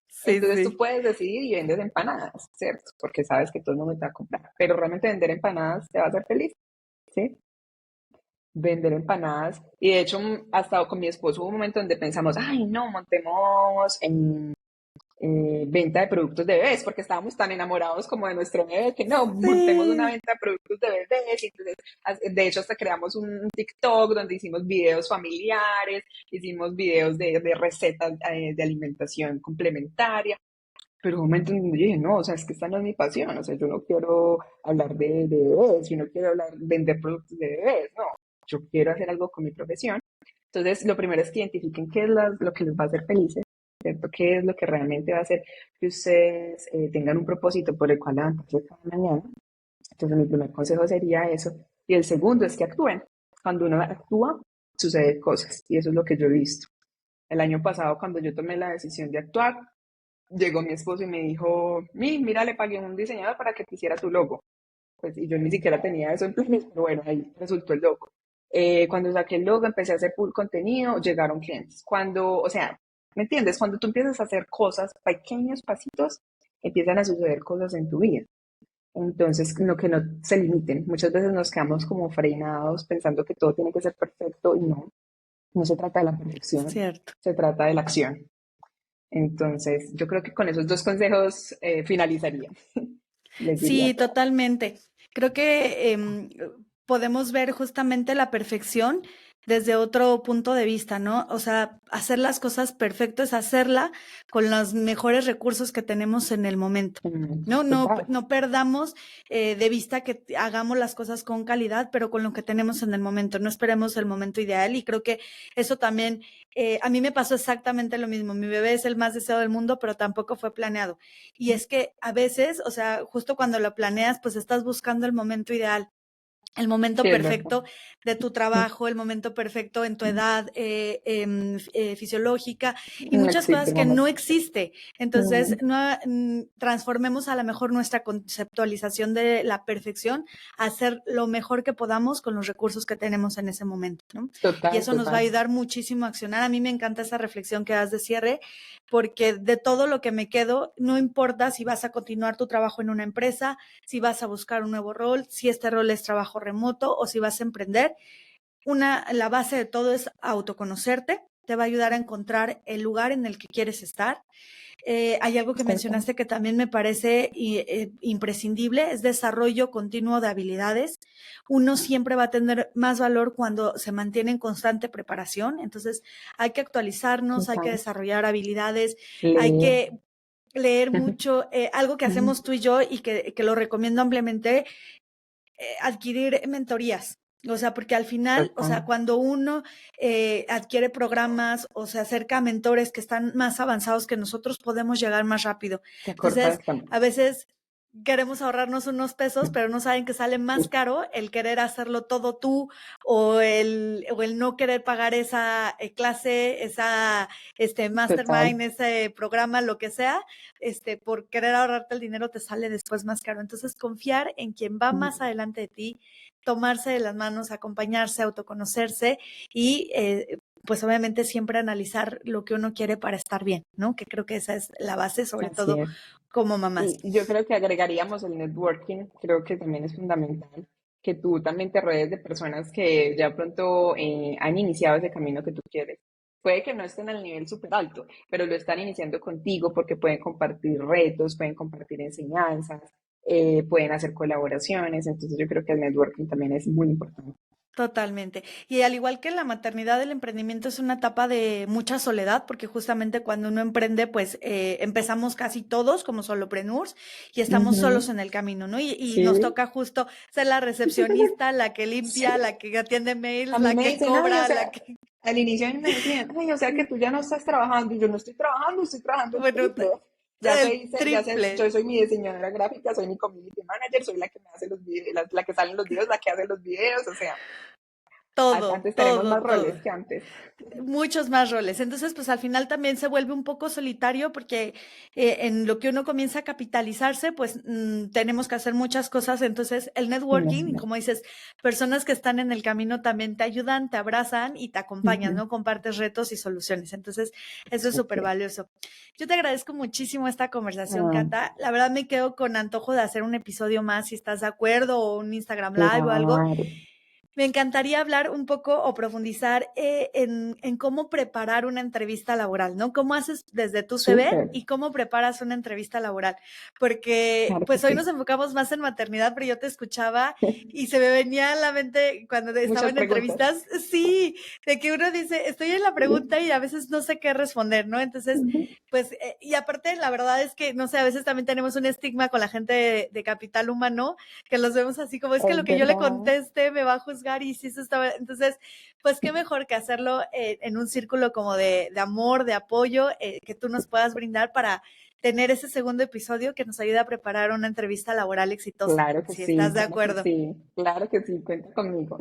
Sí, Entonces tú sí. puedes decidir y vendes empanadas, ¿cierto? Porque sabes que todo el mundo te va a comprar. Pero realmente vender empanadas te va a hacer feliz, ¿sí? Vender empanadas. Y de hecho, hasta con mi esposo hubo un momento donde pensamos, ay, no, montemos en venta de productos de bebés, porque estábamos tan enamorados como de nuestro bebé que no, montemos una Sí. venta de productos de bebés. Y entonces, de hecho, hasta creamos un TikTok donde hicimos videos familiares, hicimos videos de recetas de alimentación complementaria. Pero hubo un momento en donde yo dije, no, o sea, es que esta no es mi pasión, o sea, yo no quiero hablar de bebés, yo no quiero vender productos de bebés, no, yo quiero hacer algo con mi profesión. Entonces, lo primero es que identifiquen qué es lo que les va a hacer felices, ¿cierto? ¿Qué es lo que realmente va a hacer que ustedes tengan un propósito por el cual levantarse cada mañana? Entonces, mi primer consejo sería eso. Y el segundo es que actúen. Cuando uno actúa, suceden cosas, y eso es lo que yo he visto. El año pasado, cuando yo tomé la decisión de actuar, llegó mi esposo y me dijo, mira, le pagué a un diseñador para que te hiciera tu logo. Pues, y yo ni siquiera tenía eso en planes, pero bueno, ahí resultó el logo. Cuando saqué el logo, empecé a hacer full contenido, llegaron clientes. Cuando, o sea, ¿me entiendes? Cuando tú empiezas a hacer cosas, pequeños pasitos, empiezan a suceder cosas en tu vida. Entonces, lo que no se limiten. Muchas veces nos quedamos como frenados pensando que todo tiene que ser perfecto y no, no se trata de la perfección, Cierto. se trata de la acción. Entonces, yo creo que con esos dos consejos finalizaría. Les diría a Sí, todas. totalmente. Creo que podemos ver justamente la perfección desde otro punto de vista, ¿no? O sea, hacer las cosas perfecto es hacerla con los mejores recursos que tenemos en el momento. No, no, Total, no perdamos de vista que hagamos las cosas con calidad, pero con lo que tenemos en el momento. No esperemos el momento ideal y creo que eso también, a mí me pasó exactamente lo mismo. Mi bebé es el más deseado del mundo, pero tampoco fue planeado. Y es que a veces, o sea, justo cuando lo planeas, pues estás buscando el momento ideal, el sí, momento es verdad. perfecto de tu trabajo, el momento perfecto en tu edad fisiológica y No muchas existe cosas el que no momento. existe. Entonces, no, transformemos a lo mejor nuestra conceptualización de la perfección a hacer lo mejor que podamos con los recursos que tenemos en ese momento, ¿no? Y Total, eso nos va a total. ayudar muchísimo a accionar. A mí me encanta esa reflexión que das de cierre, porque de todo lo que me quedo, no importa si vas a continuar tu trabajo en una empresa, si vas a buscar un nuevo rol, si este rol es trabajo remoto o si vas a emprender. La base de todo es autoconocerte, te va a ayudar a encontrar el lugar en el que quieres estar. Hay algo que mencionaste que también me parece imprescindible, es desarrollo continuo de habilidades. Uno siempre va a tener más valor cuando se mantiene en constante preparación, entonces hay que actualizarnos, hay que desarrollar habilidades, hay que leer mucho. Algo que hacemos tú y yo y que lo recomiendo ampliamente, adquirir mentorías. O sea, porque al final, o sea, cuando uno adquiere programas o se acerca a mentores que están más avanzados que nosotros, podemos llegar más rápido. Entonces, a veces queremos ahorrarnos unos pesos, pero no saben que sale más caro el querer hacerlo todo tú o el no querer pagar esa clase, esa mastermind, ese programa, lo que sea, por querer ahorrarte el dinero te sale después más caro. Entonces, confiar en quien va más adelante de ti, tomarse de las manos, acompañarse, autoconocerse y pues obviamente siempre analizar lo que uno quiere para estar bien, ¿no? Que creo que esa es la base, sobre todo como mamás. Y yo creo que agregaríamos el networking, creo que también es fundamental, que tú también te rodees de personas que ya pronto han iniciado ese camino que tú quieres. Puede que no estén al nivel súper alto, pero lo están iniciando contigo porque pueden compartir retos, pueden compartir enseñanzas, pueden hacer colaboraciones, entonces yo creo que el networking también es muy importante. Totalmente. Y al igual que la maternidad, el emprendimiento es una etapa de mucha soledad, porque justamente cuando uno emprende, pues empezamos casi todos como solopreneurs y estamos solos en el camino, ¿no? Y nos toca justo ser la recepcionista, la que limpia, la que atiende mails, la que dicen, cobra, o sea, la que... al inicio a mí me decían, o sea que tú ya no estás trabajando, y yo no estoy trabajando el Bueno, triple. el triple. Yo soy mi diseñadora gráfica, soy mi community manager, soy la que me hace los videos, la que sale en los videos, la que hace los videos, o sea, antes tenemos más roles que antes. Muchos más roles. Entonces, pues al final también se vuelve un poco solitario porque en lo que uno comienza a capitalizarse, pues tenemos que hacer muchas cosas. Entonces, el networking, como dices, personas que están en el camino también te ayudan, te abrazan y te acompañan, ¿no? Compartes retos y soluciones. Entonces, eso es súper valioso. Yo te agradezco muchísimo esta conversación, Cata. La verdad me quedo con antojo de hacer un episodio más, si estás de acuerdo, o un Instagram Live o algo. Me encantaría hablar un poco o profundizar en cómo preparar una entrevista laboral, ¿no? ¿Cómo haces desde tu CV y cómo preparas una entrevista laboral? Porque pues hoy nos enfocamos más en maternidad, pero yo te escuchaba y se me venía a la mente cuando estaba en entrevistas, sí, de que uno dice, estoy en la pregunta y a veces no sé qué responder, ¿no? Entonces, pues, y aparte, la verdad es que, no sé, a veces también tenemos un estigma con la gente de capital humano, que los vemos así como, es que lo que yo le conteste me va a juzgar y si eso estaba, entonces, pues qué mejor que hacerlo en un círculo como de amor, de apoyo, que tú nos puedas brindar para tener ese segundo episodio que nos ayude a preparar una entrevista laboral exitosa. Claro que si sí, estás de acuerdo. claro que sí, cuenta conmigo.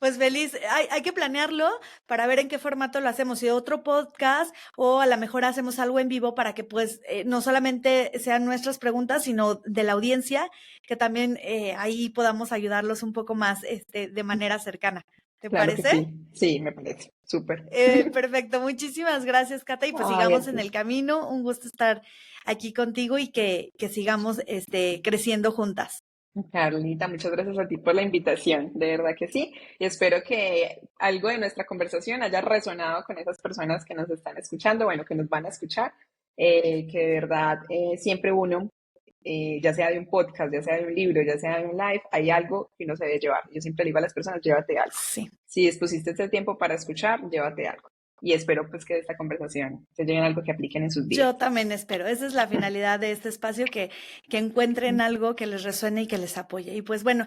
Pues feliz, hay que planearlo para ver en qué formato lo hacemos, si otro podcast o a lo mejor hacemos algo en vivo para que pues no solamente sean nuestras preguntas, sino de la audiencia, que también ahí podamos ayudarlos un poco más de manera cercana. ¿Te parece? Que sí, sí, me parece, súper. Perfecto, muchísimas gracias, Cata, y pues sigamos en el camino, un gusto estar aquí contigo y que sigamos creciendo juntas. Carlita, muchas gracias a ti por la invitación, de verdad que sí, y espero que algo de nuestra conversación haya resonado con esas personas que nos están escuchando, bueno, que nos van a escuchar, que de verdad siempre uno, ya sea de un podcast, ya sea de un libro, ya sea de un live, hay algo que uno se debe llevar. Yo siempre le digo a las personas, llévate algo. Sí. Si dispusiste este tiempo para escuchar, llévate algo. Y espero pues que de esta conversación se lleven algo que apliquen en sus vidas. Yo también espero. Esa es la finalidad de este espacio, que encuentren algo que les resuene y que les apoye. Y pues bueno,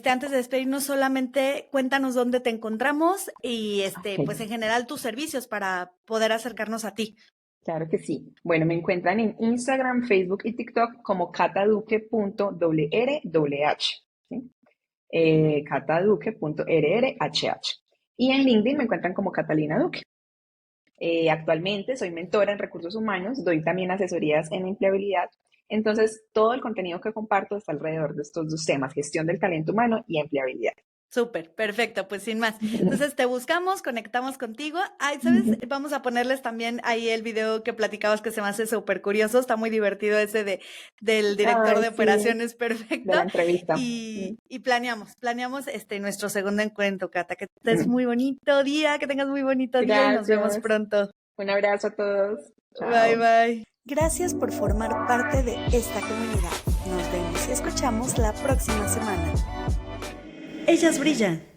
antes de despedirnos, solamente cuéntanos dónde te encontramos y pues en general tus servicios para poder acercarnos a ti. Claro que sí. Bueno, me encuentran en Instagram, Facebook y TikTok como cataduque.rrh. ¿Sí? cataduque.rrhh. Y en LinkedIn me encuentran como Catalina Duque. Actualmente soy mentora en recursos humanos, doy también asesorías en empleabilidad. Entonces, todo el contenido que comparto está alrededor de estos dos temas, gestión del talento humano y empleabilidad. Súper, perfecto, pues sin más. Entonces te buscamos, conectamos contigo. Ay, ¿sabes? Vamos a ponerles también ahí el video que platicabas que se me hace súper curioso. Está muy divertido ese del director Ay, de sí, operaciones de perfecto. la entrevista. Y planeamos nuestro segundo encuentro, Cata. Que estés muy bonito día, que tengas muy bonito día y nos vemos Gracias. pronto. Un abrazo a todos. Bye, Chao. bye. Gracias por formar parte de esta comunidad. Nos vemos y escuchamos la próxima semana. Ellas brillan.